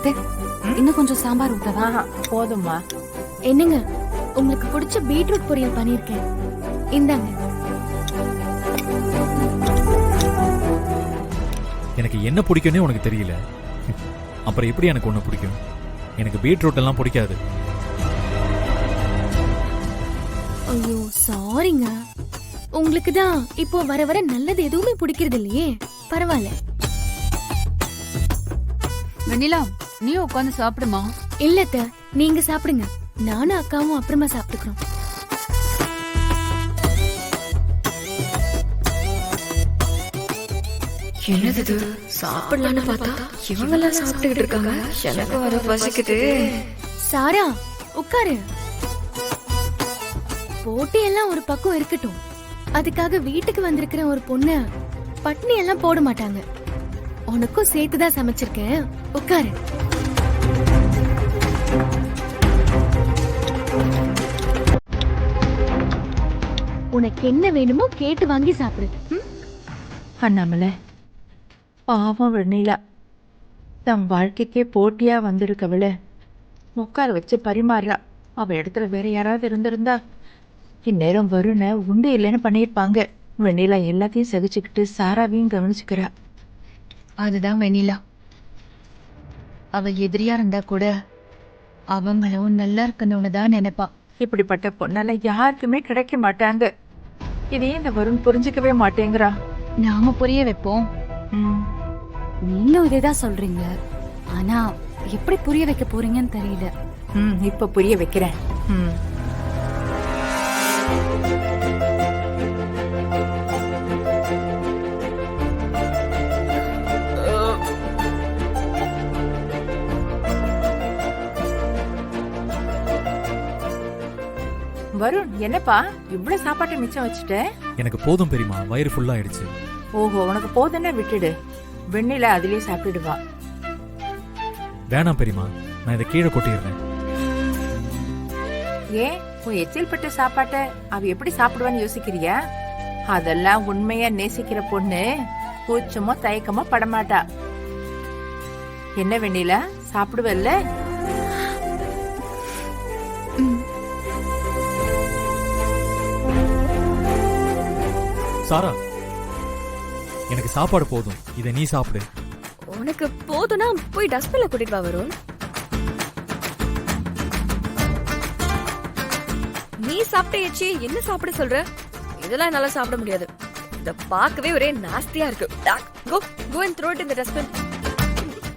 அத்தை, இன்னும் கொஞ்சம் சாம்பார் ஊத்தவா? போதும்மா. என்னங்க, உங்களுக்கு பிடிச்ச பீட்ரூட் பொரியல் பண்ணிருக்கேன், இந்தாங்க. எனக்கு என்ன பிடிக்கும்னே உனக்கு தெரியல, அப்புறம் எப்படி எனக்கு ஒண்ணு பிடிக்கும்? எனக்கு பீட்ரூட் எல்லாம் பிடிக்காது. ஐயோ சாரிங்க, உங்களுக்கு தான் இப்போ வர வர நல்லது எதுவுமே பிடிக்கிறது இல்லையே. பரவாயில்ல. வெண்ணிலா, நீ உட்காந்து சாப்பிடுமா? இல்லத்த, நீங்க சாப்பிடுங்க, நானும் அக்காவும் அப்புறமா சாப்பிட்டுக்கிறோம். என்னது சாப்பிடலான்னு பார்த்தா இவங்கெல்லாம் சாப்பிட்டுக்கிட்டு இருக்காங்க. எனக்கு வர பசிக்குது. சாரா, உட்காரு. போட்டி எல்லாம் ஒரு பக்கம் இருக்கட்டும், அதுக்காக வீட்டுக்கு வந்திருக்கிற ஒரு பொண்ணு பட்னி எல்லாம் போட மாட்டாங்க. உனக்கும் சேர்த்துதான் சமைச்சிருக்கேன், உட்காரு. உனக்கு என்ன வேணுமோ கேட்டு வாங்கி சாப்பிடு. அண்ணாமலை, பாவம் வெண்ணிலா, தம் வாழ்க்கைக்கே போட்டியா வந்திருக்கவள உட்கார வச்சு பரிமாறா. அவ இடத்துல வேற யாராவது இருந்திருந்தா இந்நேரம் வருண உண்டு இல்லைன்னு பண்ணியிருப்பாங்க. வெண்ணிலா எல்லாத்தையும் சகிச்சுக்கிட்டு சாராவையும் கவனிச்சுக்கிறா. அதுதான் வெண்ணிலா. அவ எதிரியா இருந்தா கூட அவங்களும் நல்லா இருக்கணும்னு தான் நினைப்பா. இப்படிப்பட்ட பொண்ணால யாருக்குமே கிடைக்க மாட்டாங்க. இதையும் இந்த வருண் புரிஞ்சுக்கவே மாட்டேங்கிறா. நாம புரிய வைப்போம். நீங்களும் இதேதான் சொல்றீங்க, ஆனா எப்படி புரிய வைக்க போறீங்கன்னு தெரியல. இப்ப புரிய வைக்கிறேன். வருண், என்னப்பா இவ்வளவு சாப்பாட்டை மிச்சம் வச்சுட்ட? எனக்கு போதும் பெரியமா, வயிறு ஃபுல்லா ஆயிடுச்சு. ஓஹோ, உனக்கு போதுன்னா விட்டுடு, வெண்ணிலா அதுலயே சாப்பிட்டுடுவா. வேணாம் பெரியமா, நான் இதை கீழே கொட்டிடுறேன். ஏன் உன் எச்சில் பட்ட சாப்பாட்டை அவ எப்படி சாப்பிடுவான்னு யோசிக்கிறியா? அதெல்லாம் உண்மையா நேசிக்கிற பொண்ணு கூச்சமோ தயக்கமோ படமாட்டா. என்ன வெண்ணிலா, சாப்பிடுவல்ல? சாரா, எனக்கு சாப்பாடு போதும், இதை நீ சாப்பிடு. உனக்கு போதும்னா போய் டஸ்ட்பின்ல கூட்டிட்டு வா வருண். நீ சாப்பிட்டேச்சி, என்ன சாப்பிட சொல்ற? இதெல்லாம் என்னால சாப்பிட முடியாது. இத பார்க்கவே ஒரே நாஸ்தியா இருக்கு. Go and throw it in the dustbin.